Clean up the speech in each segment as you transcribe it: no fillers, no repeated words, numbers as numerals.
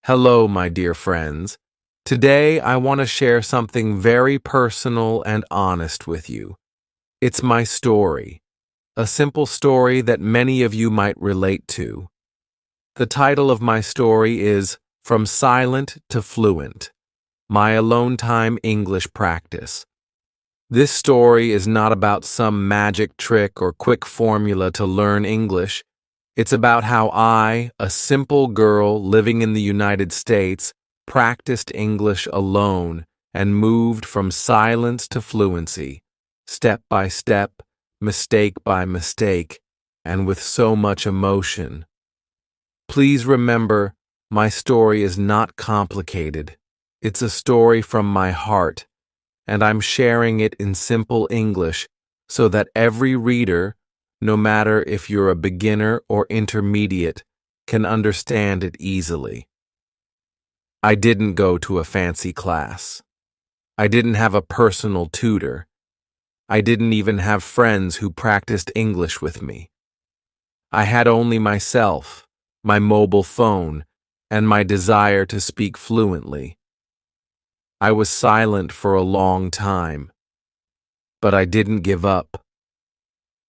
Hello, my dear friends. Today I want to share something very personal and honest with you. It's my story, a simple story that many of you might relate to. The title of my story is From Silent to Fluent, My Alone Time English Practice. This story is not about some magic trick or quick formula to learn English. It's about how I, a simple girl living in the United States, practiced English alone and moved from silence to fluency, step by step, mistake by mistake, and with so much emotion. Please remember, my story is not complicated. It's a story from my heart, and I'm sharing it in simple English so that every reader, no matter if you're a beginner or intermediate, can understand it easily. I didn't go to a fancy class. I didn't have a personal tutor. I didn't even have friends who practiced English with me. I had only myself, my mobile phone, and my desire to speak fluently. I was silent for a long time, but I didn't give up.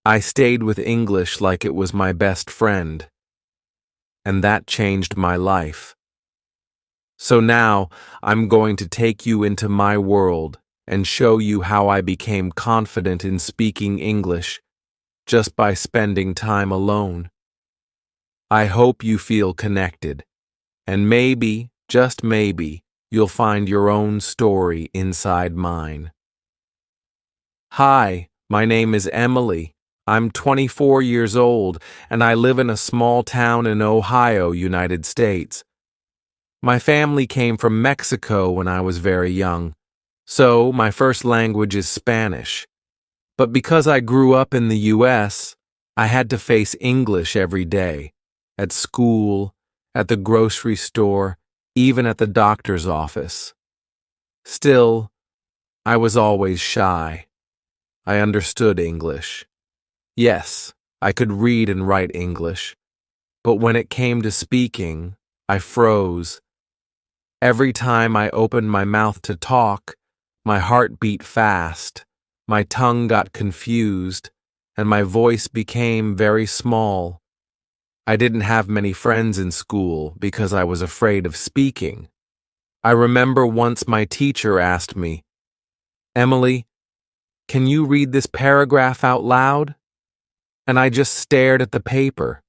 I stayed with English like it was my best friend, and that changed my life. So now I'm going to take you into my world and show you how I became confident in speaking English just by spending time alone. I hope you feel connected, and maybe, just maybe, you'll find your own story inside mine. Hi, my name is Emily. I'm 24 years old, and I live in a small town in Ohio, United States. My family came from Mexico when I was very young, so my first language is Spanish. But because I grew up in the U.S., I had to face English every day, at school, at the grocery store, even at the doctor's office. Still, I was always shy. I understood English. Yes, I could read and write English, but when it came to speaking, I froze. Every time I opened my mouth to talk, my heart beat fast, my tongue got confused, and my voice became very small. I didn't have many friends in school because I was afraid of speaking. I remember once my teacher asked me, "Emily, can you read this paragraph out loud?" And I just stared at the paper.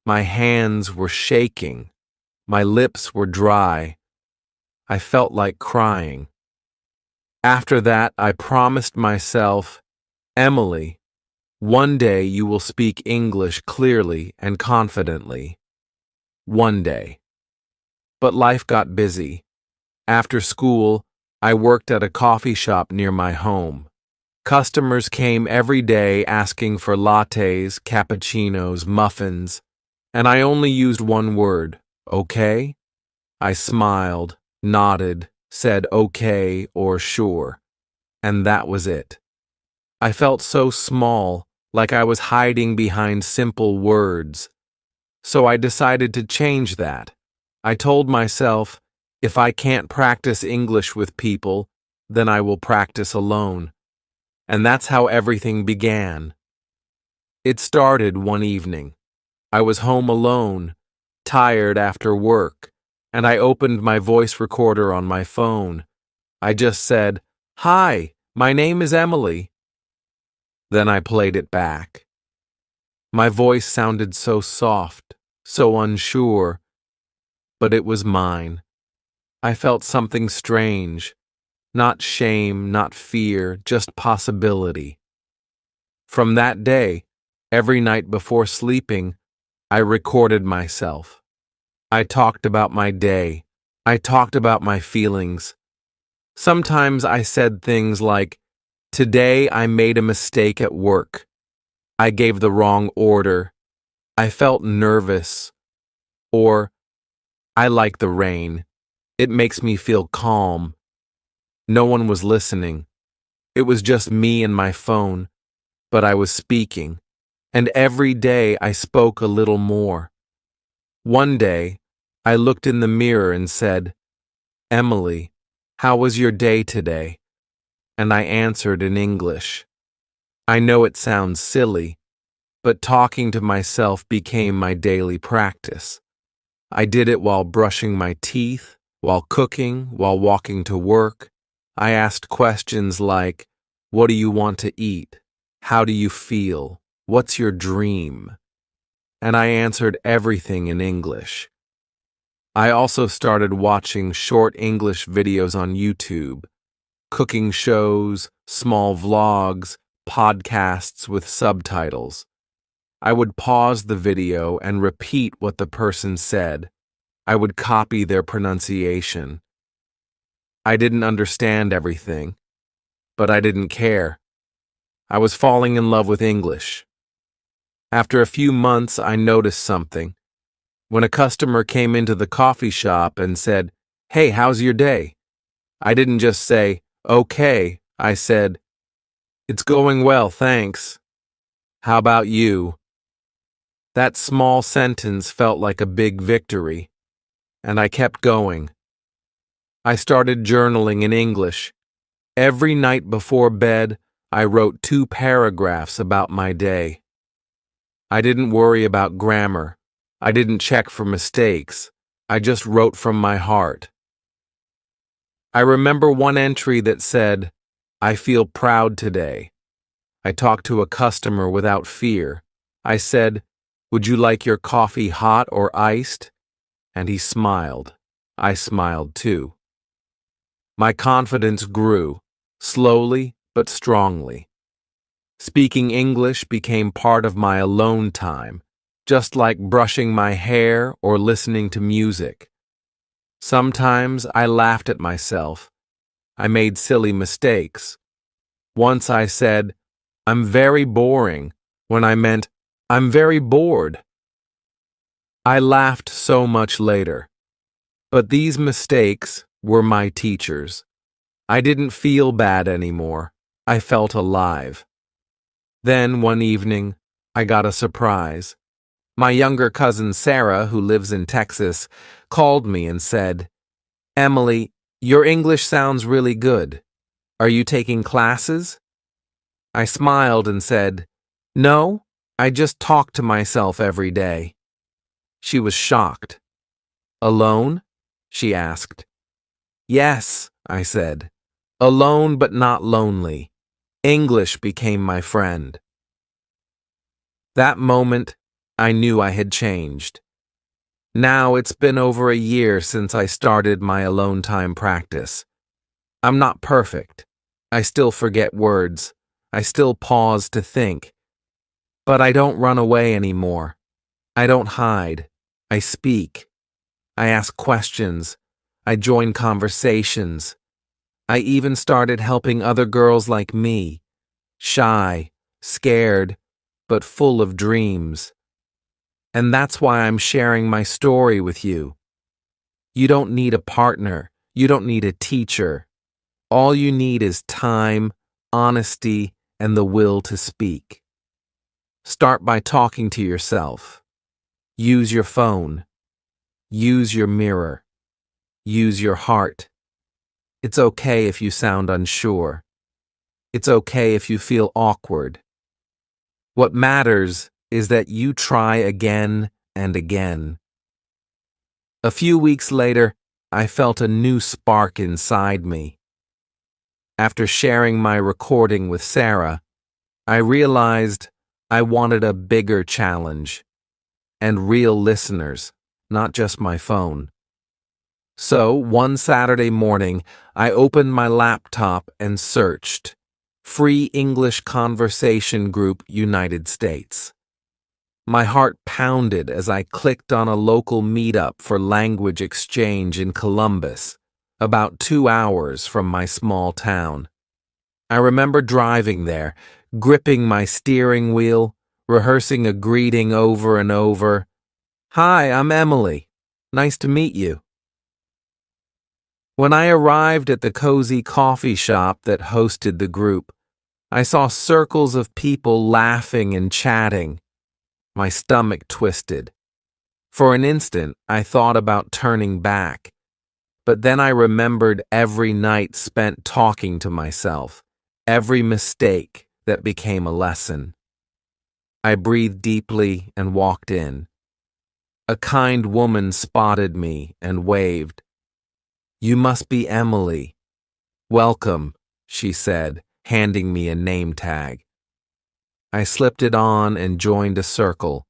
My hands were shaking. My lips were dry. I felt like crying. After that, I promised myself, "Emily, one day you will speak English clearly and confidently. One day." But life got busy. After school, I worked at a coffee shop near my home. Customers came every day asking for lattes, cappuccinos, muffins, and I only used one word, okay? I smiled, nodded, said okay or sure, and that was it. I felt so small, like I was hiding behind simple words. So I decided to change that. I told myself, if I can't practice English with people, then I will practice alone. And that's how everything began. It started one evening. I was home alone, tired after work, and I opened my voice recorder on my phone. I just said, "Hi, my name is Emily." Then I played it back. My voice sounded so soft, so unsure, but it was mine. I felt something strange. Not shame, not fear, just possibility. From that day, every night before sleeping, I recorded myself. I talked about my day. I talked about my feelings. Sometimes I said things like, "Today I made a mistake at work. I gave the wrong order. I felt nervous." Or, "I like the rain. It makes me feel calm." No one was listening. It was just me and my phone, but I was speaking, and every day I spoke a little more. One day, I looked in the mirror and said, "Emily, how was your day today?" And I answered in English. I know it sounds silly, but talking to myself became my daily practice. I did it while brushing my teeth, while cooking, while walking to work. I asked questions like, "What do you want to eat? How do you feel? What's your dream?" And I answered everything in English. I also started watching short English videos on YouTube, cooking shows, small vlogs, podcasts with subtitles. I would pause the video and repeat what the person said. I would copy their pronunciation. I didn't understand everything, but I didn't care. I was falling in love with English. After a few months, I noticed something. When a customer came into the coffee shop and said, "Hey, how's your day?" I didn't just say, "Okay." I said, "It's going well, thanks. How about you?" That small sentence felt like a big victory, and I kept going. I started journaling in English. Every night before bed, I wrote 2 paragraphs about my day. I didn't worry about grammar. I didn't check for mistakes. I just wrote from my heart. I remember one entry that said, "I feel proud today." I talked to a customer without fear. I said, "Would you like your coffee hot or iced?" And he smiled. I smiled too. My confidence grew, slowly but strongly. Speaking English became part of my alone time, just like brushing my hair or listening to music. Sometimes I laughed at myself. I made silly mistakes. Once I said, "I'm very boring," when I meant, "I'm very bored." I laughed so much later. But these mistakes were my teachers. I didn't feel bad anymore. I felt alive. Then, one evening, I got a surprise. My younger cousin Sarah, who lives in Texas, called me and said, "Emily, your English sounds really good. Are you taking classes?" I smiled and said, "No, I just talk to myself every day." She was shocked. "Alone?" she asked. "Yes," I said. "Alone but not lonely." English became my friend. That moment, I knew I had changed. Now it's been over a year since I started my alone time practice. I'm not perfect. I still forget words. I still pause to think. But I don't run away anymore. I don't hide. I speak. I ask questions. I join conversations. I even started helping other girls like me, shy, scared, but full of dreams. And that's why I'm sharing my story with you. You don't need a partner. You don't need a teacher. All you need is time, honesty, and the will to speak. Start by talking to yourself. Use your phone. Use your mirror. Use your heart. It's okay if you sound unsure. It's okay if you feel awkward. What matters is that you try again and again. A few weeks later, I felt a new spark inside me. After sharing my recording with Sarah, I realized I wanted a bigger challenge and real listeners, not just my phone. So, one Saturday morning, I opened my laptop and searched Free English Conversation Group United States. My heart pounded as I clicked on a local meetup for language exchange in Columbus, about 2 hours from my small town. I remember driving there, gripping my steering wheel, rehearsing a greeting over and over. "Hi, I'm Emily. Nice to meet you." When I arrived at the cozy coffee shop that hosted the group, I saw circles of people laughing and chatting. My stomach twisted. For an instant, I thought about turning back, but then I remembered every night spent talking to myself, every mistake that became a lesson. I breathed deeply and walked in. A kind woman spotted me and waved. "You must be Emily. Welcome," she said, handing me a name tag. I slipped it on and joined a circle.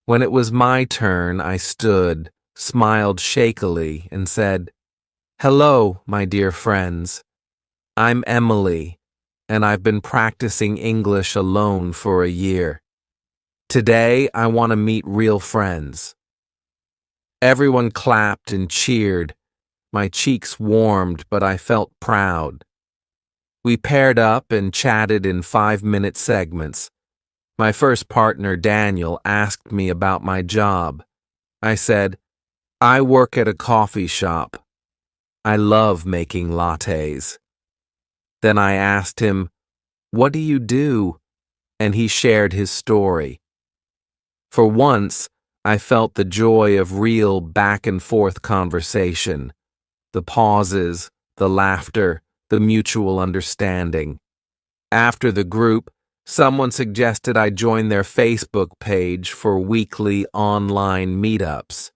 When it was my turn, I stood, smiled shakily, and said, "Hello, my dear friends. I'm Emily, and I've been practicing English alone for a year. Today, I want to meet real friends." Everyone clapped and cheered. My cheeks warmed, but I felt proud. We paired up and chatted in 5-minute segments. My first partner, Daniel, asked me about my job. I said, "I work at a coffee shop. I love making lattes." Then I asked him, "What do you do?" And he shared his story. For once, I felt the joy of real back-and-forth conversation, the pauses, the laughter, the mutual understanding. After the group, someone suggested I join their Facebook page for weekly online meetups.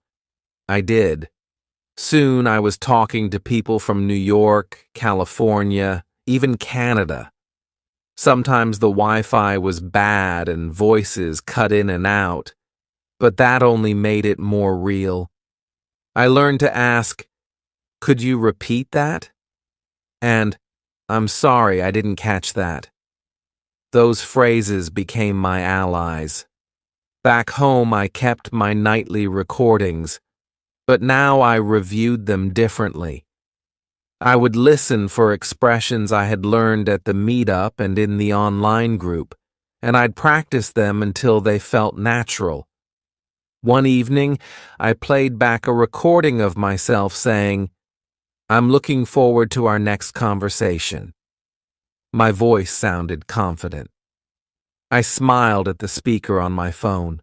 I did. Soon I was talking to people from New York, California, even Canada. Sometimes the Wi-Fi was bad and voices cut in and out, but that only made it more real. I learned to ask, "Could you repeat that?" And, "I'm sorry, I didn't catch that." Those phrases became my allies. Back home, I kept my nightly recordings, but now I reviewed them differently. I would listen for expressions I had learned at the meetup and in the online group, and I'd practice them until they felt natural. One evening, I played back a recording of myself saying, "I'm looking forward to our next conversation." My voice sounded confident. I smiled at the speaker on my phone.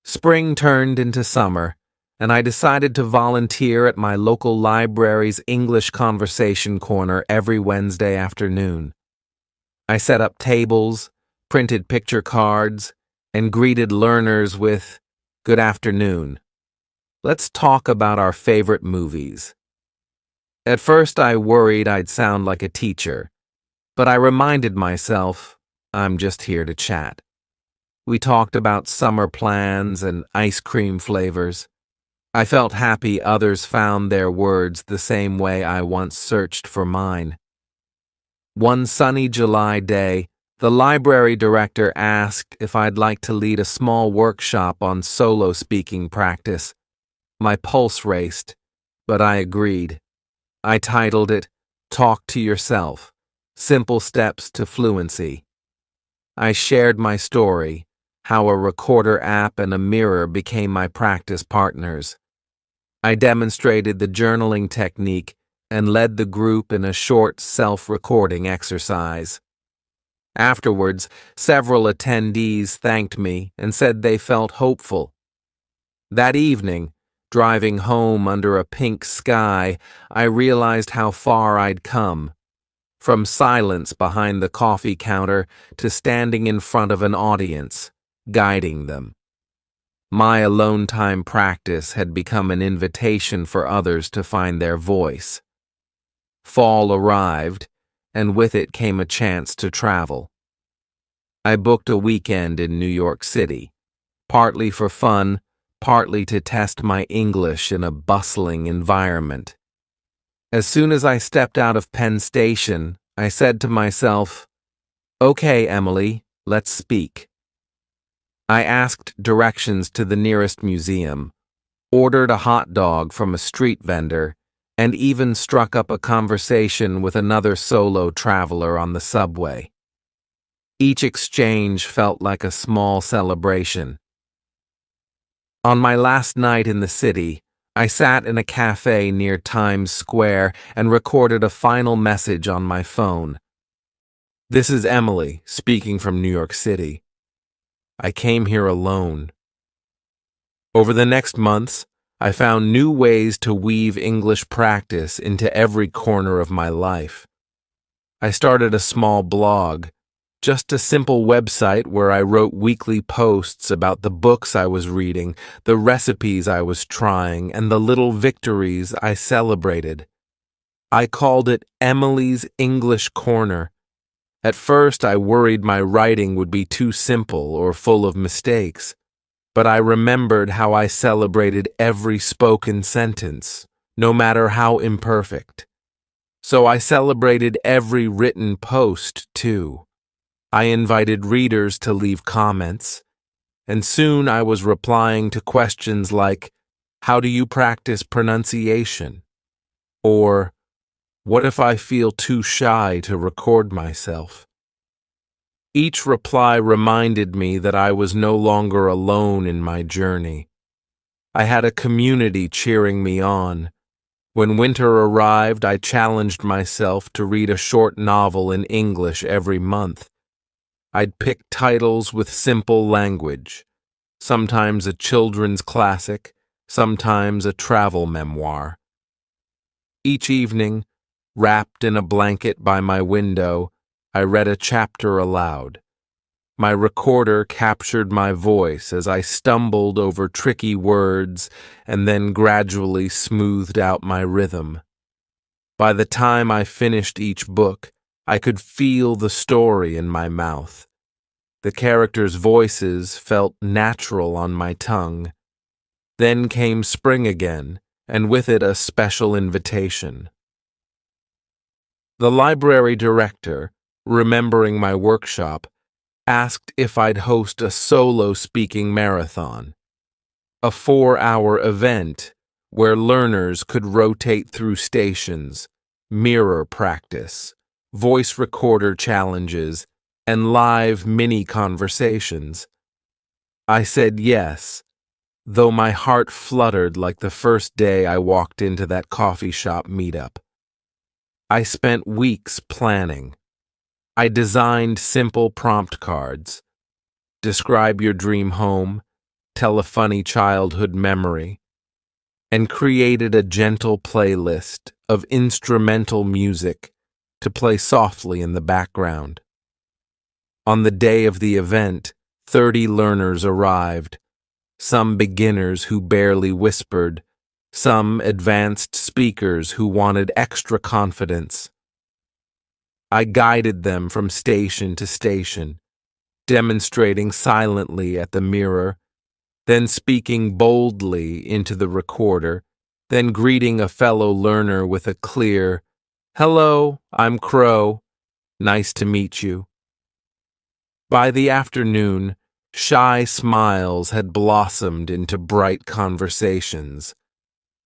Spring turned into summer, and I decided to volunteer at my local library's English Conversation Corner every Wednesday afternoon. I set up tables, printed picture cards, and greeted learners with, "Good afternoon. Let's talk about our favorite movies." At first, I worried I'd sound like a teacher, but I reminded myself, I'm just here to chat. We talked about summer plans and ice cream flavors. I felt happy others found their words the same way I once searched for mine. One sunny July day, the library director asked if I'd like to lead a small workshop on solo speaking practice. My pulse raced, but I agreed. I titled it, "Talk to Yourself: Simple Steps to Fluency." I shared my story, how a recorder app and a mirror became my practice partners. I demonstrated the journaling technique and led the group in a short self-recording exercise. Afterwards, several attendees thanked me and said they felt hopeful. That evening, driving home under a pink sky, I realized how far I'd come. From silence behind the coffee counter to standing in front of an audience, guiding them. My alone time practice had become an invitation for others to find their voice. Fall arrived, and with it came a chance to travel. I booked a weekend in New York City, partly for fun, partly to test my English in a bustling environment. As soon as I stepped out of Penn Station, I said to myself, "Okay, Emily, let's speak." I asked directions to the nearest museum, ordered a hot dog from a street vendor, and even struck up a conversation with another solo traveler on the subway. Each exchange felt like a small celebration. On my last night in the city, I sat in a cafe near Times Square and recorded a final message on my phone. "This is Emily, speaking from New York City. I came here alone. Over the next months, I found new ways to weave English practice into every corner of my life. I started a small blog, just a simple website where I wrote weekly posts about the books I was reading, the recipes I was trying, and the little victories I celebrated. I called it Emily's English Corner. At first, I worried my writing would be too simple or full of mistakes, but I remembered how I celebrated every spoken sentence, no matter how imperfect. So I celebrated every written post, too. I invited readers to leave comments, and soon I was replying to questions like, "How do you practice pronunciation?" Or, "What if I feel too shy to record myself?" Each reply reminded me that I was no longer alone in my journey. I had a community cheering me on. When winter arrived, I challenged myself to read a short novel in English every month. I'd pick titles with simple language, sometimes a children's classic, sometimes a travel memoir. Each evening, wrapped in a blanket by my window, I read a chapter aloud. My recorder captured my voice as I stumbled over tricky words and then gradually smoothed out my rhythm. By the time I finished each book, I could feel the story in my mouth. The characters' voices felt natural on my tongue. Then came spring again, and with it a special invitation. The library director, remembering my workshop, asked if I'd host a solo speaking marathon, a 4-hour event where learners could rotate through stations, mirror practice, voice recorder challenges, and live mini conversations. I said yes, though my heart fluttered like the first day I walked into that coffee shop meetup. I spent weeks planning. I designed simple prompt cards. Describe your dream home, tell a funny childhood memory, and created a gentle playlist of instrumental music to play softly in the background. On the day of the event, 30 learners arrived, some beginners who barely whispered, some advanced speakers who wanted extra confidence. I guided them from station to station, demonstrating silently at the mirror, then speaking boldly into the recorder, then greeting a fellow learner with a clear, "Hello, I'm Crow. Nice to meet you." By the afternoon, shy smiles had blossomed into bright conversations.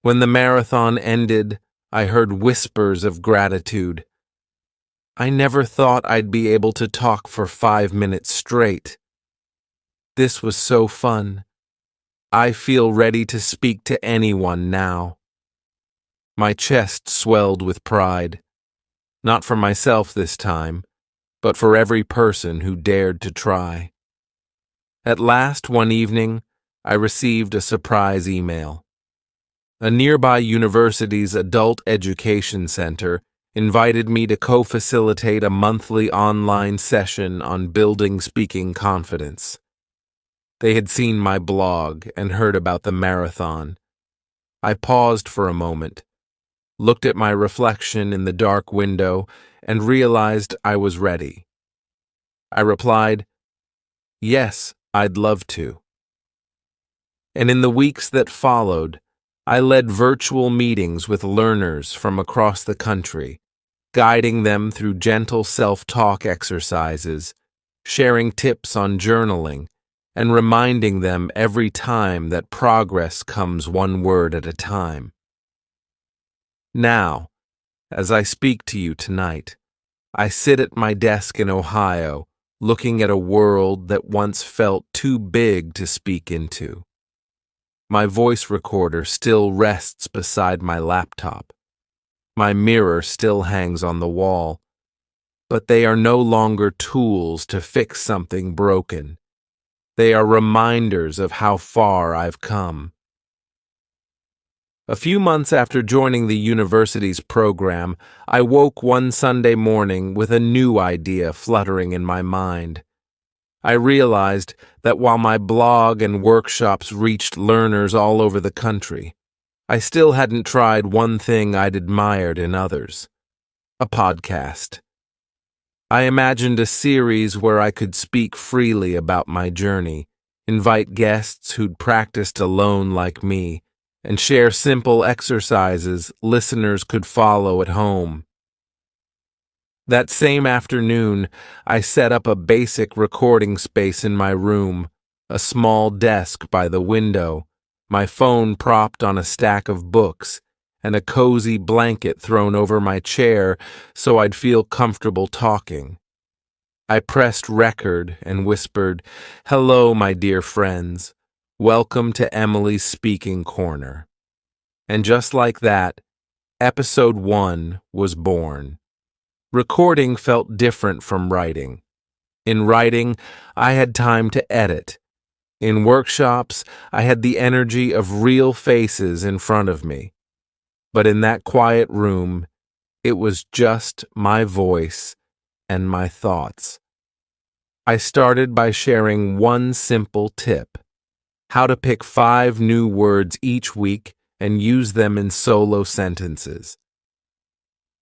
When the marathon ended, I heard whispers of gratitude. I never thought I'd be able to talk for 5 minutes straight. This was so fun. I feel ready to speak to anyone now. My chest swelled with pride. Not for myself this time, but for every person who dared to try. At last, one evening, I received a surprise email. A nearby university's adult education center invited me to co-facilitate a monthly online session on building speaking confidence. They had seen my blog and heard about the marathon. I paused for a moment, looked at my reflection in the dark window, and realized I was ready. I replied, "Yes, I'd love to." And in the weeks that followed, I led virtual meetings with learners from across the country, guiding them through gentle self-talk exercises, sharing tips on journaling, and reminding them every time that progress comes one word at a time. Now, as I speak to you tonight, I sit at my desk in Ohio, looking at a world that once felt too big to speak into. My voice recorder still rests beside my laptop. My mirror still hangs on the wall, but they are no longer tools to fix something broken. They are reminders of how far I've come. A few months after joining the university's program, I woke one Sunday morning with a new idea fluttering in my mind. I realized that while my blog and workshops reached learners all over the country, I still hadn't tried one thing I'd admired in others: a podcast. I imagined a series where I could speak freely about my journey, invite guests who'd practiced alone like me, and share simple exercises listeners could follow at home. That same afternoon, I set up a basic recording space in my room, a small desk by the window, my phone propped on a stack of books, and a cozy blanket thrown over my chair so I'd feel comfortable talking. I pressed record and whispered, "Hello, my dear friends. Welcome to Emily's Speaking Corner." And just like that, episode 1 was born. Recording felt different from writing. In writing, I had time to edit. In workshops, I had the energy of real faces in front of me. But in that quiet room, it was just my voice and my thoughts. I started by sharing one simple tip: how to pick 5 new words each week and use them in solo sentences.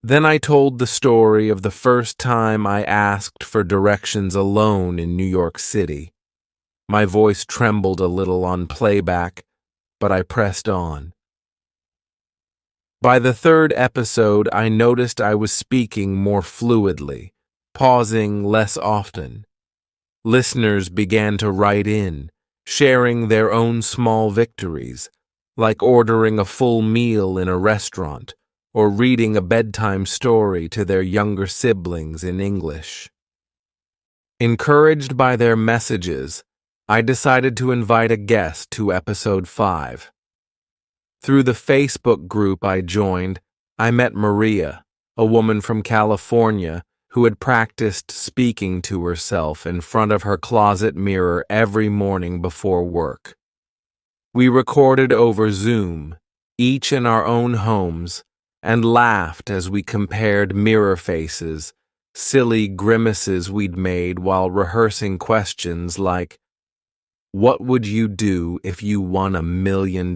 Then I told the story of the first time I asked for directions alone in New York City. My voice trembled a little on playback, but I pressed on. By the 3rd episode, I noticed I was speaking more fluidly, pausing less often. Listeners began to write in, sharing their own small victories, like ordering a full meal in a restaurant or reading a bedtime story to their younger siblings in English. Encouraged by their messages, I decided to invite a guest to episode 5. Through the Facebook group I joined, I met Maria, a woman from California who had practiced speaking to herself in front of her closet mirror every morning before work. We recorded over Zoom, each in our own homes, and laughed as we compared mirror faces, silly grimaces we'd made while rehearsing questions like, "What would you do if you won $1 million?"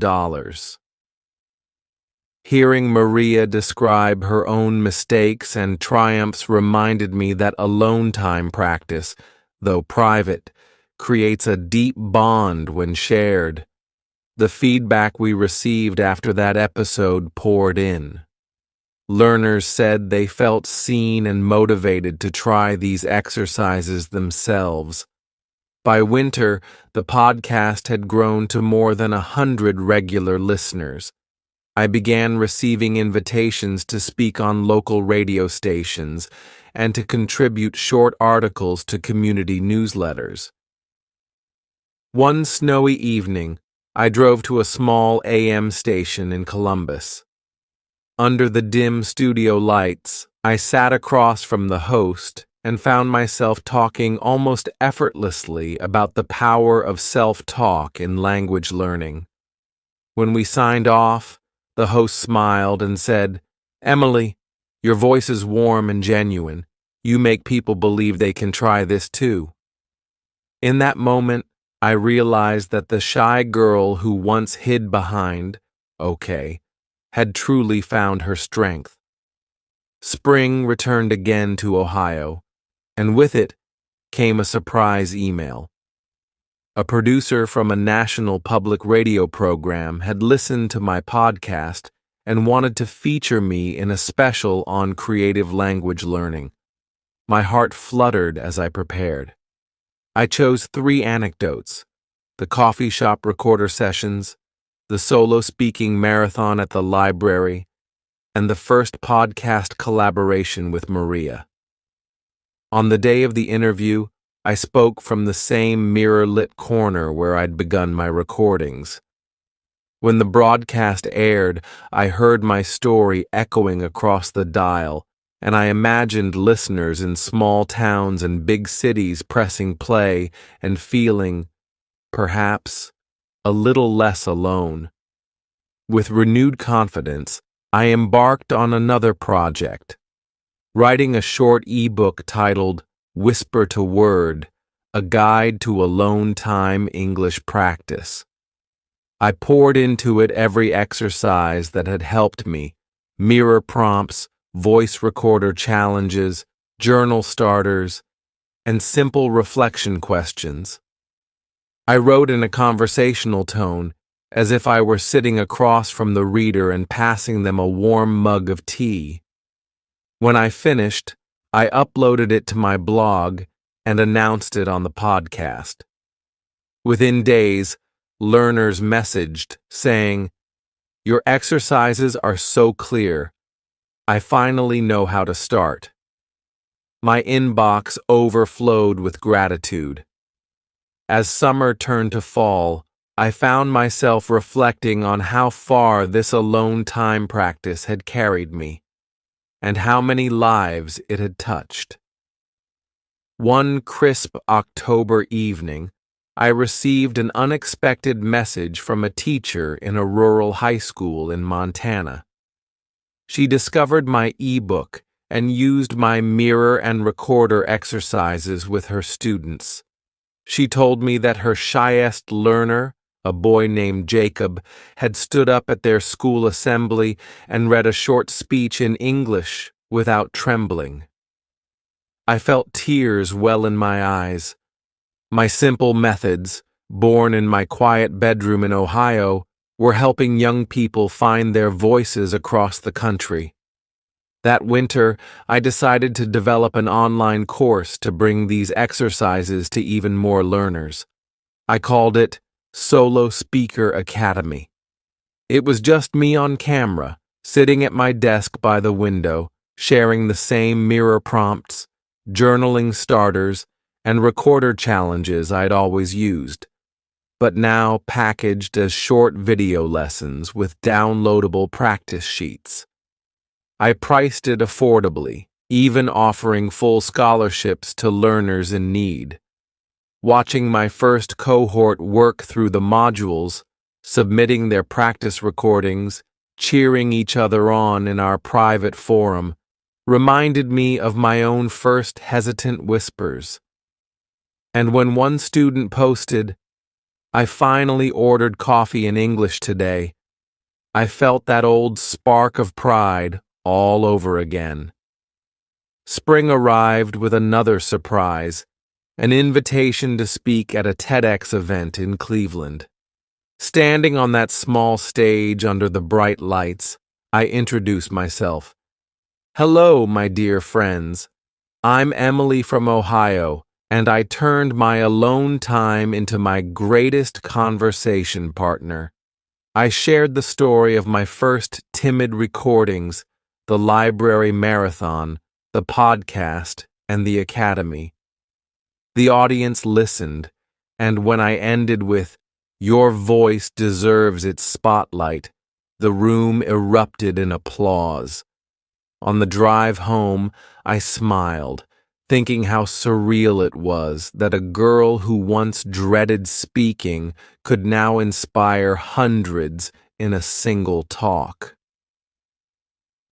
Hearing Maria describe her own mistakes and triumphs reminded me that alone time practice, though private, creates a deep bond when shared. The feedback we received after that episode poured in. Learners said they felt seen and motivated to try these exercises themselves. By winter, the podcast had grown to more than 100 regular listeners. I began receiving invitations to speak on local radio stations and to contribute short articles to community newsletters. One snowy evening, I drove to a small AM station in Columbus. Under the dim studio lights, I sat across from the host and found myself talking almost effortlessly about the power of self-talk in language learning. When we signed off, the host smiled and said, "Emily, your voice is warm and genuine. You make people believe they can try this too." In that moment, I realized that the shy girl who once hid behind, "Okay," had truly found her strength. Spring returned again to Ohio, and with it came a surprise email. A producer from a national public radio program had listened to my podcast and wanted to feature me in a special on creative language learning. My heart fluttered as I prepared. I chose 3 anecdotes: the coffee shop recorder sessions, the solo speaking marathon at the library, and the first podcast collaboration with Maria. On the day of the interview, I spoke from the same mirror-lit corner where I'd begun my recordings. When the broadcast aired, I heard my story echoing across the dial, and I imagined listeners in small towns and big cities pressing play and feeling, perhaps a little less alone. With renewed confidence, I embarked on another project, writing a short ebook titled Whisper to Word, a guide to alone time English practice. I poured into it every exercise that had helped me: mirror prompts, voice recorder challenges, journal starters, and simple reflection questions. I wrote in a conversational tone, as if I were sitting across from the reader and passing them a warm mug of tea. When I finished, I uploaded it to my blog and announced it on the podcast. Within days, learners messaged saying, "Your exercises are so clear. I finally know how to start." My inbox overflowed with gratitude. As summer turned to fall, I found myself reflecting on how far this alone time practice had carried me, and how many lives it had touched. One crisp October evening, I received an unexpected message from a teacher in a rural high school in Montana. She discovered my ebook and used my mirror and recorder exercises with her students. She told me that her shyest learner, a boy named Jacob, had stood up at their school assembly and read a short speech in English without trembling. I felt tears well in my eyes. My simple methods, born in my quiet bedroom in Ohio, were helping young people find their voices across the country. That winter, I decided to develop an online course to bring these exercises to even more learners. I called it Solo Speaker Academy. It was just me on camera, sitting at my desk by the window, sharing the same mirror prompts, journaling starters, and recorder challenges I'd always used, but now packaged as short video lessons with downloadable practice sheets. I priced it affordably, even offering full scholarships to learners in need. Watching my first cohort work through the modules, submitting their practice recordings, cheering each other on in our private forum, reminded me of my own first hesitant whispers. And when one student posted, "I finally ordered coffee in English today," I felt that old spark of pride all over again. Spring arrived with another surprise, an invitation to speak at a TEDx event in Cleveland. Standing on that small stage under the bright lights, I introduced myself. "Hello, my dear friends. I'm Emily from Ohio, and I turned my alone time into my greatest conversation partner." I shared the story of my first timid recordings, the library marathon, the podcast, and the academy. The audience listened, and when I ended with, "Your voice deserves its spotlight," the room erupted in applause. On the drive home, I smiled, thinking how surreal it was that a girl who once dreaded speaking could now inspire hundreds in a single talk.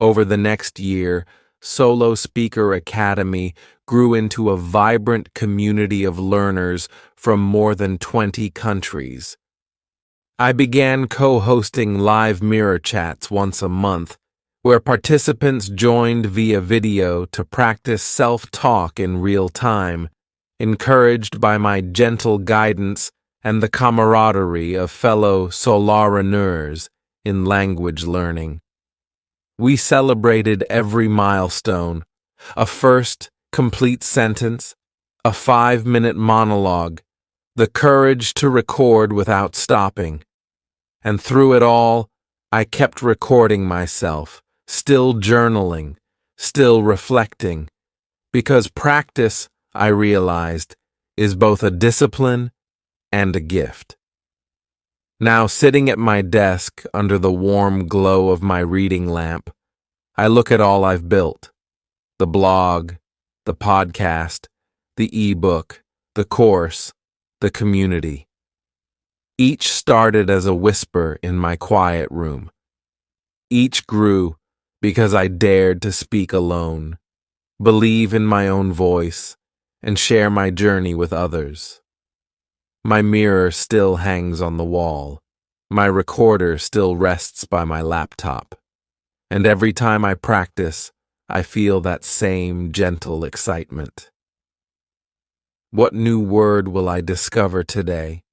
Over the next year, Solo Speaker Academy grew into a vibrant community of learners from more than 20 countries. I began co-hosting live mirror chats once a month, where participants joined via video to practice self-talk in real time, encouraged by my gentle guidance and the camaraderie of fellow soloreneurs in language learning. We celebrated every milestone: a first complete sentence, a 5-minute monologue, the courage to record without stopping. And through it all, I kept recording myself, still journaling, still reflecting, because practice, I realized, is both a discipline and a gift. Now, sitting at my desk under the warm glow of my reading lamp, I look at all I've built: the blog, the podcast, the ebook, the course, the community. Each started as a whisper in my quiet room. Each grew because I dared to speak alone, believe in my own voice, and share my journey with others. My mirror still hangs on the wall. My recorder still rests by my laptop. And every time I practice, I feel that same gentle excitement. What new word will I discover today?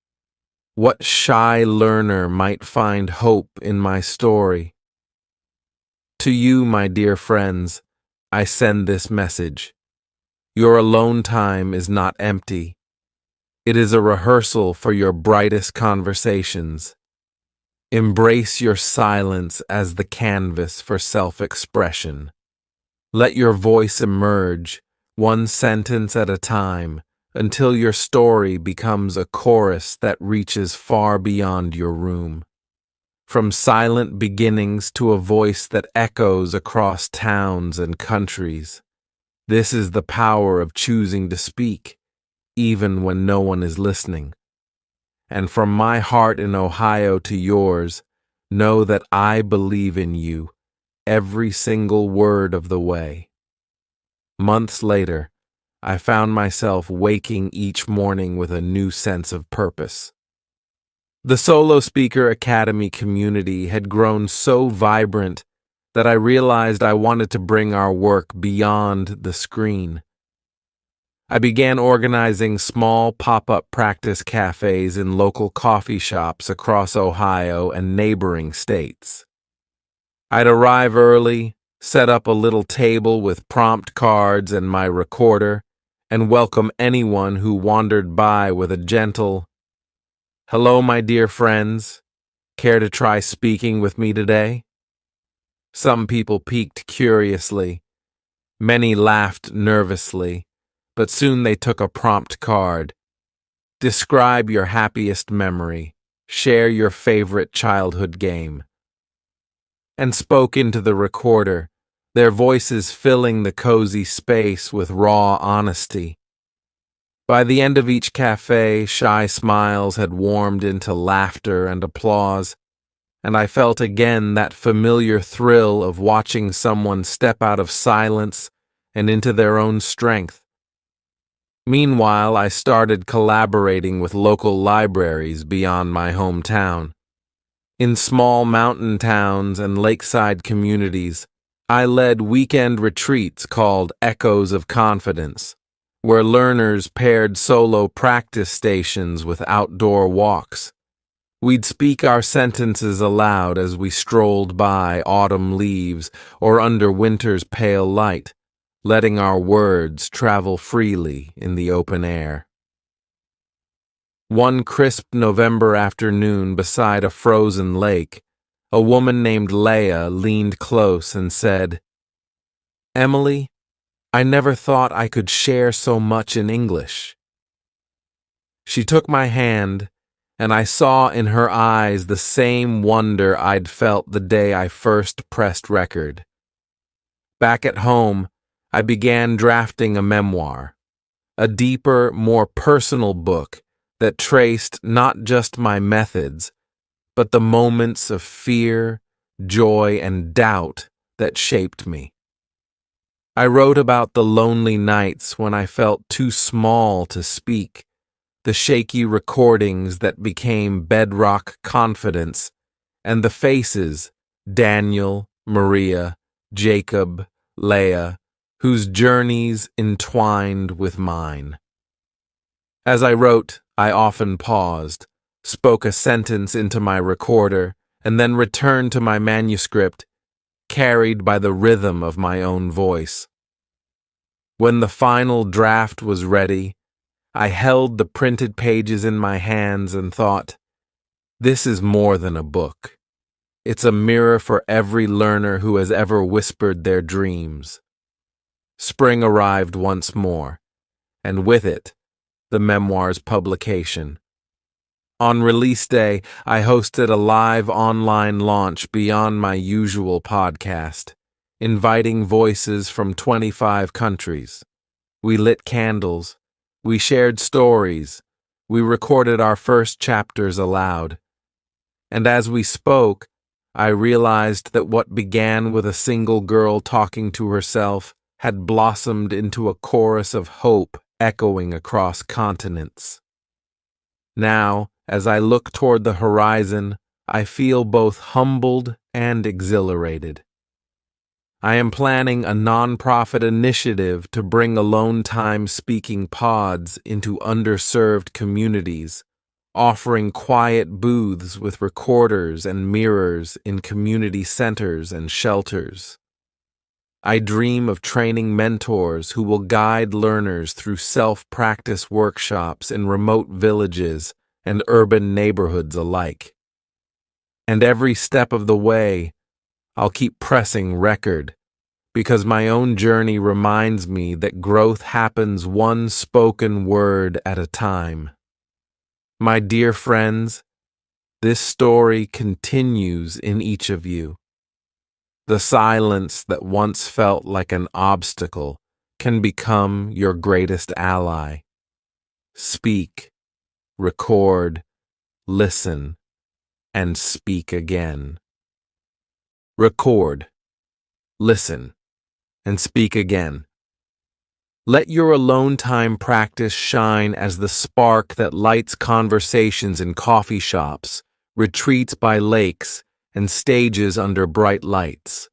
What shy learner might find hope in my story? To you, my dear friends, I send this message. Your alone time is not empty. It is a rehearsal for your brightest conversations. Embrace your silence as the canvas for self-expression. Let your voice emerge, one sentence at a time, until your story becomes a chorus that reaches far beyond your room. From silent beginnings to a voice that echoes across towns and countries. This is the power of choosing to speak, even when no one is listening. And from my heart in Ohio to yours, know that I believe in you, every single word of the way. Months later, I found myself waking each morning with a new sense of purpose. The Solo Speaker Academy community had grown so vibrant that I realized I wanted to bring our work beyond the screen. I began organizing small pop-up practice cafes in local coffee shops across Ohio and neighboring states. I'd arrive early, set up a little table with prompt cards and my recorder, and welcome anyone who wandered by with a gentle, "Hello, my dear friends. Care to try speaking with me today?" Some people peeked curiously. Many laughed nervously, but soon they took a prompt card. Describe your happiest memory. Share your favorite childhood game. And spoke into the recorder, their voices filling the cozy space with raw honesty. By the end of each cafe, shy smiles had warmed into laughter and applause, and I felt again that familiar thrill of watching someone step out of silence and into their own strength. Meanwhile, I started collaborating with local libraries beyond my hometown. In small mountain towns and lakeside communities, I led weekend retreats called Echoes of Confidence, where learners paired solo practice stations with outdoor walks. We'd speak our sentences aloud as we strolled by autumn leaves or under winter's pale light, letting our words travel freely in the open air. One crisp November afternoon beside a frozen lake, a woman named Leah leaned close and said, "Emily, I never thought I could share so much in English." She took my hand, and I saw in her eyes the same wonder I'd felt the day I first pressed record. Back at home, I began drafting a memoir, a deeper, more personal book that traced not just my methods, but the moments of fear, joy, and doubt that shaped me. I wrote about the lonely nights when I felt too small to speak, the shaky recordings that became bedrock confidence, and the faces, Daniel, Maria, Jacob, Leah, whose journeys entwined with mine. As I wrote, I often paused, spoke a sentence into my recorder, and then returned to my manuscript, carried by the rhythm of my own voice. When the final draft was ready, I held the printed pages in my hands and thought, this is more than a book. It's a mirror for every learner who has ever whispered their dreams. Spring arrived once more, and with it, the memoir's publication. On release day, I hosted a live online launch beyond my usual podcast, inviting voices from 25 countries. We lit candles, we shared stories, We recorded our first chapters aloud, and as we spoke, I realized that what began with a single girl talking to herself had blossomed into a chorus of hope echoing across continents. Now, as I look toward the horizon, I feel both humbled and exhilarated. I am planning a nonprofit initiative to bring alone time speaking pods into underserved communities, offering quiet booths with recorders and mirrors in community centers and shelters. I dream of training mentors who will guide learners through self-practice workshops in remote villages and urban neighborhoods alike. And every step of the way, I'll keep pressing record, because my own journey reminds me that growth happens one spoken word at a time. My dear friends, this story continues in each of you. The silence that once felt like an obstacle can become your greatest ally. Speak, record, listen, and speak again. Record, listen, and speak again. Let your alone time practice shine as the spark that lights conversations in coffee shops, retreats by lakes, and stages under bright lights.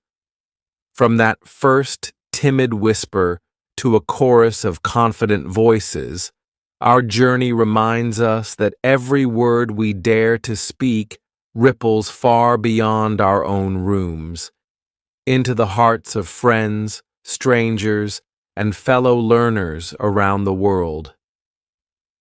From that first timid whisper to a chorus of confident voices, our journey reminds us that every word we dare to speak ripples far beyond our own rooms, into the hearts of friends, strangers, and fellow learners around the world.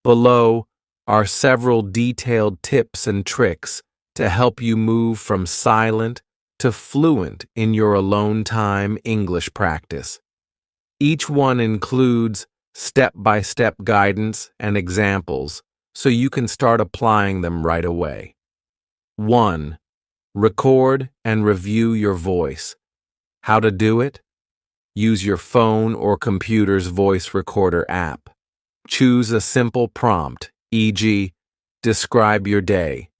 Below are several detailed tips and tricks to help you move from silent to fluent in your alone time English practice. Each one includes step-by-step guidance and examples so you can start applying them right away. 1. Record and review your voice. How to do it? Use your phone or computer's voice recorder app. Choose a simple prompt, e.g., describe your day.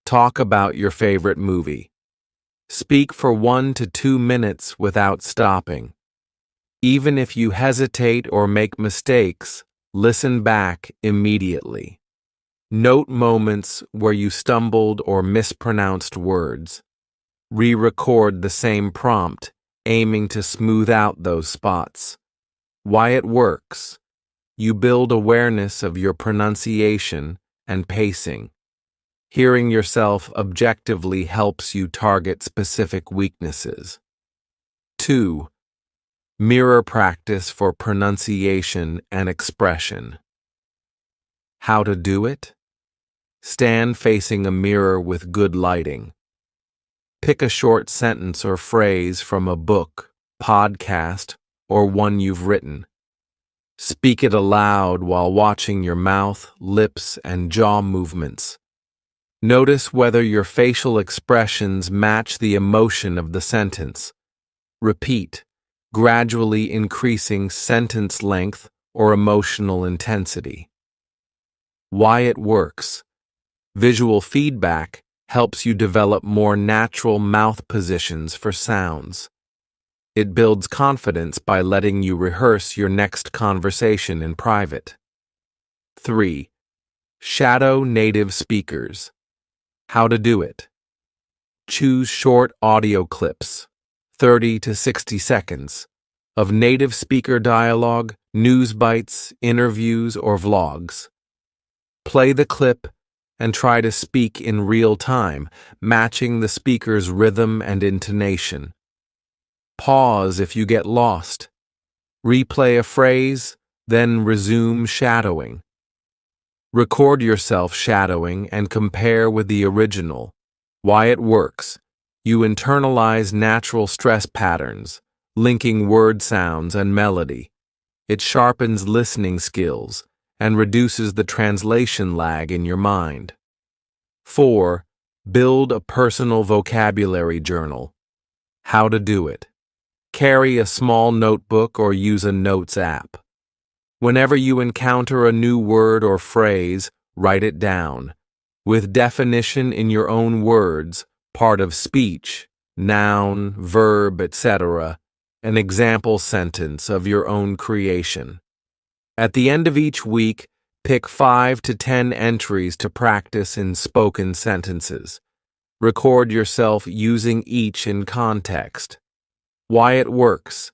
Talk about your favorite movie. Speak for 1 to 2 minutes without stopping. Even if you hesitate or make mistakes, listen back immediately. Note moments where you stumbled or mispronounced words. Re-record the same prompt, aiming to smooth out those spots. Why it works. You build awareness of your pronunciation and pacing. Hearing yourself objectively helps you target specific weaknesses. 2. Mirror practice for pronunciation and expression. How to do it? Stand facing a mirror with good lighting. Pick a short sentence or phrase from a book, podcast, or one you've written. Speak it aloud while watching your mouth, lips, and jaw movements. Notice whether your facial expressions match the emotion of the sentence. Repeat, gradually increasing sentence length or emotional intensity. Why it works. Visual feedback helps you develop more natural mouth positions for sounds. It builds confidence by letting you rehearse your next conversation in private. 3. Shadow native speakers. How to do it. Choose short audio clips, 30 to 60 seconds, of native speaker dialogue, news bites, interviews, or vlogs. Play the clip and try to speak in real time, matching the speaker's rhythm and intonation. Pause if you get lost. Replay a phrase, then resume shadowing. Record yourself shadowing and compare with the original. Why it works. You internalize natural stress patterns, linking word sounds and melody. It sharpens listening skills and reduces the translation lag in your mind. 4. Build a personal vocabulary journal. How to do it. Carry a small notebook or use a notes app. Whenever you encounter a new word or phrase, write it down. With definition in your own words, part of speech, noun, verb, etc., an example sentence of your own creation. At the end of each week, pick 5 to 10 entries to practice in spoken sentences. Record yourself using each in context. Why it works.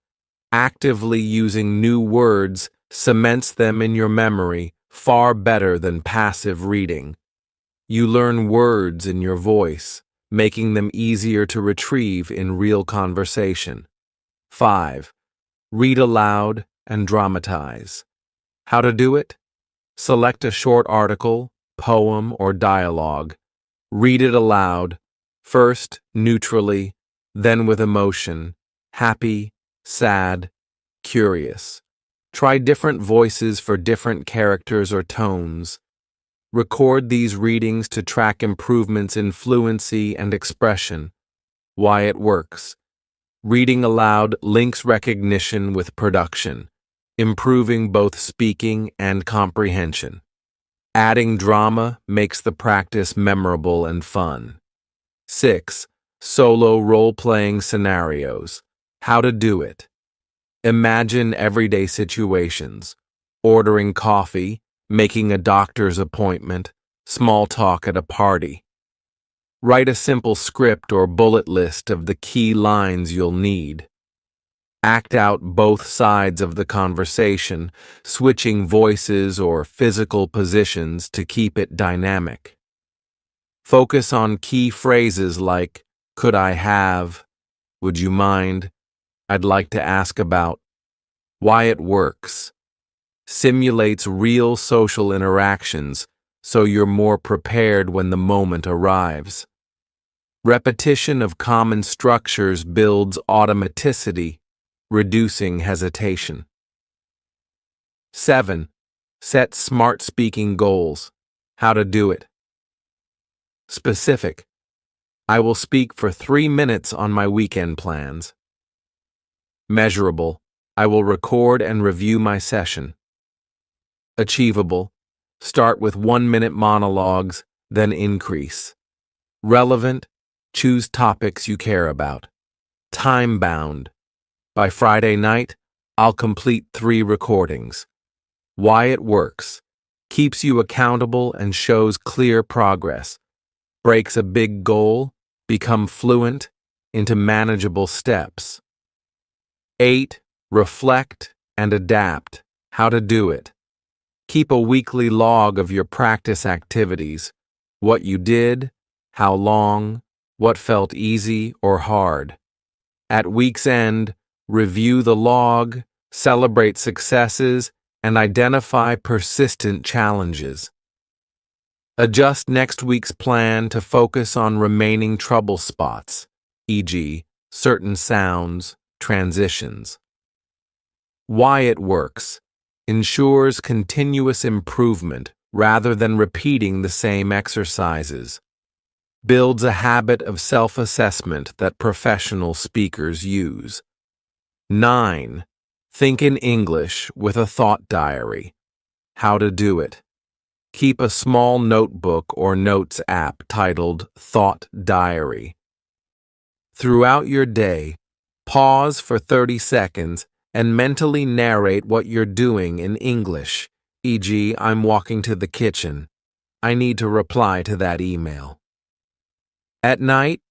Actively using new words cements them in your memory far better than passive reading. You learn words in your voice, making them easier to retrieve in real conversation. 5. Read aloud and dramatize. How to do it? Select a short article, poem, or dialogue. Read it aloud, first neutrally, then with emotion, happy, sad, curious. Try different voices for different characters or tones. Record these readings to track improvements in fluency and expression. Why it works. Reading aloud links recognition with production, improving both speaking and comprehension. Adding drama makes the practice memorable and fun. 6. Solo role-playing scenarios. How to do it. Imagine everyday situations. Ordering coffee, making a doctor's appointment, small talk at a party. Write a simple script or bullet list of the key lines you'll need. Act out both sides of the conversation, switching voices or physical positions to keep it dynamic. Focus on key phrases like, could I have, would you mind, I'd like to ask about. Why it works. Simulates real social interactions, so you're more prepared when the moment arrives. Repetition of common structures builds automaticity, reducing hesitation. 7. Set smart speaking goals. How to do it. Specific. I will speak for 3 minutes on my weekend plans. Measurable. I will record and review my session. Achievable. Start with 1-minute monologues, then increase. Relevant. Choose topics you care about. Time-bound. By Friday night, I'll complete 3 recordings. Why it works. Keeps you accountable and shows clear progress. Breaks a big goal, become fluent, into manageable steps. 8. Reflect and adapt. How to do it. Keep a weekly log of your practice activities. What you did, how long, what felt easy or hard. At week's end, review the log, celebrate successes, and identify persistent challenges. Adjust next week's plan to focus on remaining trouble spots, e.g., certain sounds, transitions. Why it works. Ensures continuous improvement rather than repeating the same exercises. Builds a habit of self-assessment that professional speakers use. 9. Think in English with a thought diary. How to do it. Keep a small notebook or notes app titled Thought Diary. Throughout your day, pause for 30 seconds and mentally narrate what you're doing in English, e.g., I'm walking to the kitchen. I need to reply to that email. At night,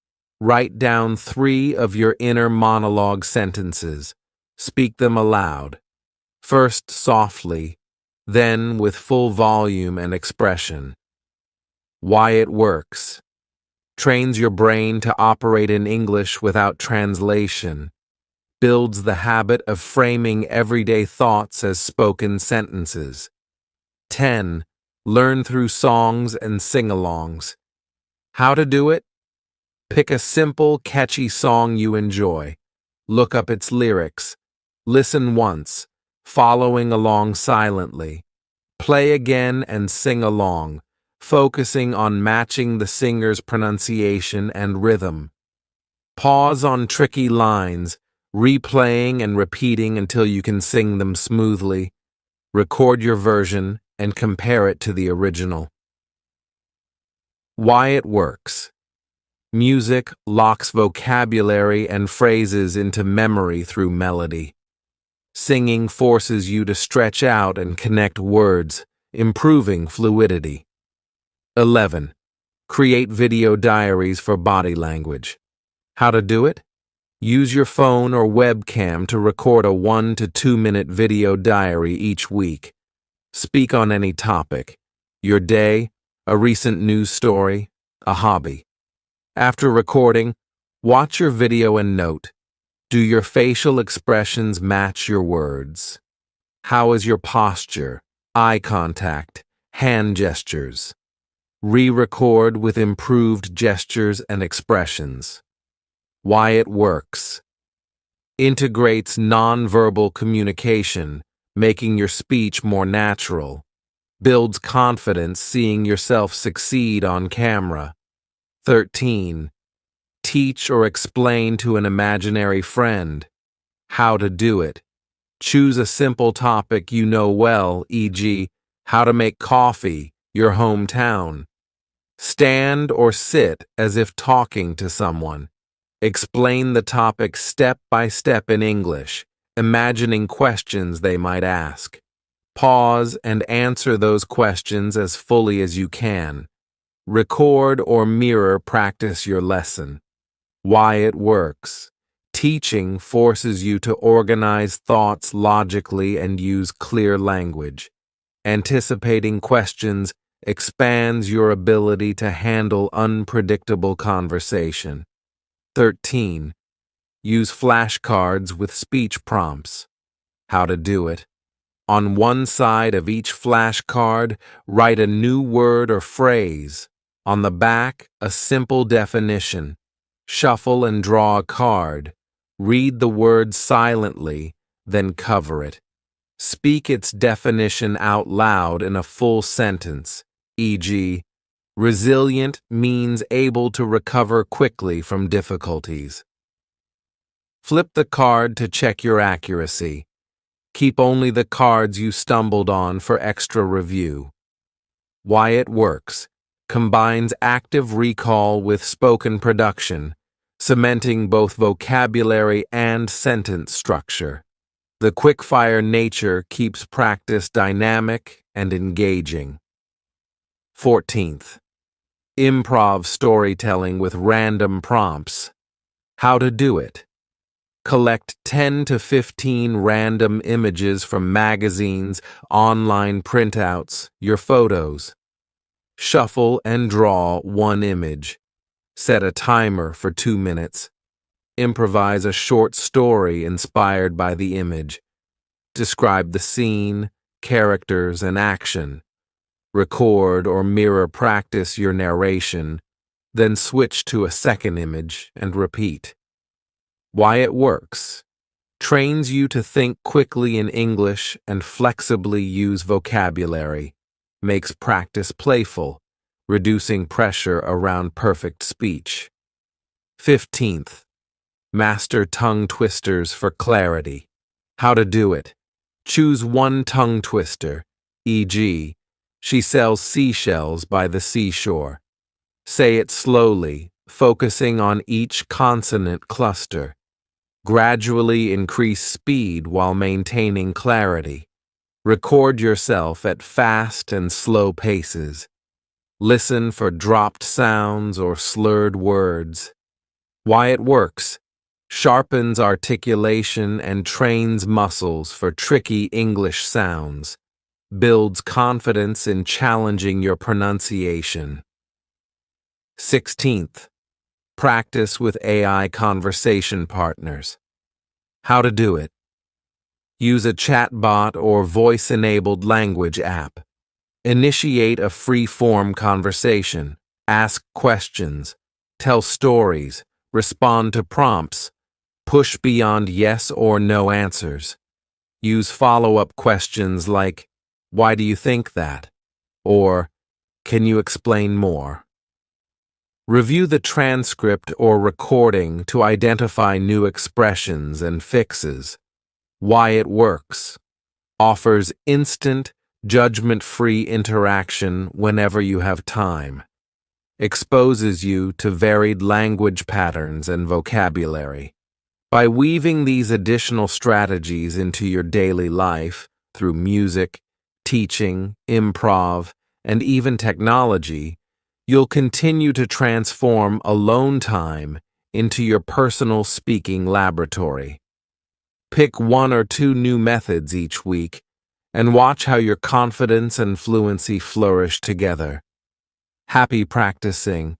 write down 3 of your inner monologue sentences. Speak them aloud, first softly, then with full volume and expression. Why it works. Trains your brain to operate in English without translation. Builds the habit of framing everyday thoughts as spoken sentences. 10. Learn through songs and sing-alongs. How to do it? Pick a simple, catchy song you enjoy. Look up its lyrics. Listen once, following along silently. Play again and sing along, focusing on matching the singer's pronunciation and rhythm. Pause on tricky lines, replaying and repeating until you can sing them smoothly. Record your version and compare it to the original. Why it works. Music locks vocabulary and phrases into memory through melody. Singing forces you to stretch out and connect words, improving fluidity. 11. Create video diaries for body language. How to do it? Use your phone or webcam to record a 1 to 2 minute video diary each week. Speak on any topic: your day, a recent news story, a hobby. After recording, watch your video and note: do your facial expressions match your words? How is your posture, eye contact, hand gestures? Re-record with improved gestures and expressions. Why it works. Integrates nonverbal communication, making your speech more natural. Builds confidence seeing yourself succeed on camera. 13. Teach or explain to an imaginary friend. How to do it. Choose a simple topic you know well, e.g., how to make coffee, your hometown. Stand or sit as if talking to someone. Explain the topic step by step in English, imagining questions they might ask. Pause and answer those questions as fully as you can. Record or mirror practice your lesson. Why it works. Teaching forces you to organize thoughts logically and use clear language. Anticipating questions expands your ability to handle unpredictable conversation. 13. Use flashcards with speech prompts. How to do it. On one side of each flashcard, write a new word or phrase. On the back, a simple definition. Shuffle and draw a card. Read the word silently, then cover it. Speak its definition out loud in a full sentence, e.g., resilient means able to recover quickly from difficulties. Flip the card to check your accuracy. Keep only the cards you stumbled on for extra review. Why it works. Combines active recall with spoken production, cementing both vocabulary and sentence structure. The quick-fire nature keeps practice dynamic and engaging. 14th. Improv storytelling with random prompts. How to do it. Collect 10 to 15 random images from magazines, online printouts, your photos. Shuffle and draw one image. Set a timer for 2 minutes. Improvise a short story inspired by the image. Describe the scene, characters, and action. Record or mirror practice your narration, then switch to a second image and repeat. Why it works. Trains you to think quickly in English and flexibly use vocabulary. Makes practice playful, reducing pressure around perfect speech. 15th. Master tongue twisters for clarity. How to do it. Choose one tongue twister, e.g., she sells seashells by the seashore. Say it slowly, focusing on each consonant cluster. Gradually increase speed while maintaining clarity. Record yourself at fast and slow paces. Listen for dropped sounds or slurred words. Why it works. Sharpens articulation and trains muscles for tricky English sounds. Builds confidence in challenging your pronunciation. 16th. Practice with AI conversation partners. How to do it. Use a chatbot or voice-enabled language app. Initiate a free-form conversation. Ask questions. Tell stories. Respond to prompts. Push beyond yes or no answers. Use follow-up questions like, why do you think that? Or, can you explain more? Review the transcript or recording to identify new expressions and fixes. Why it works. Offers instant, judgment-free interaction whenever you have time. exposes you to varied language patterns and vocabulary. By weaving these additional strategies into your daily life through music, teaching, improv, and even technology, you'll continue to transform alone time into your personal speaking laboratory. Pick one or two new methods each week and watch how your confidence and fluency flourish together. Happy practicing,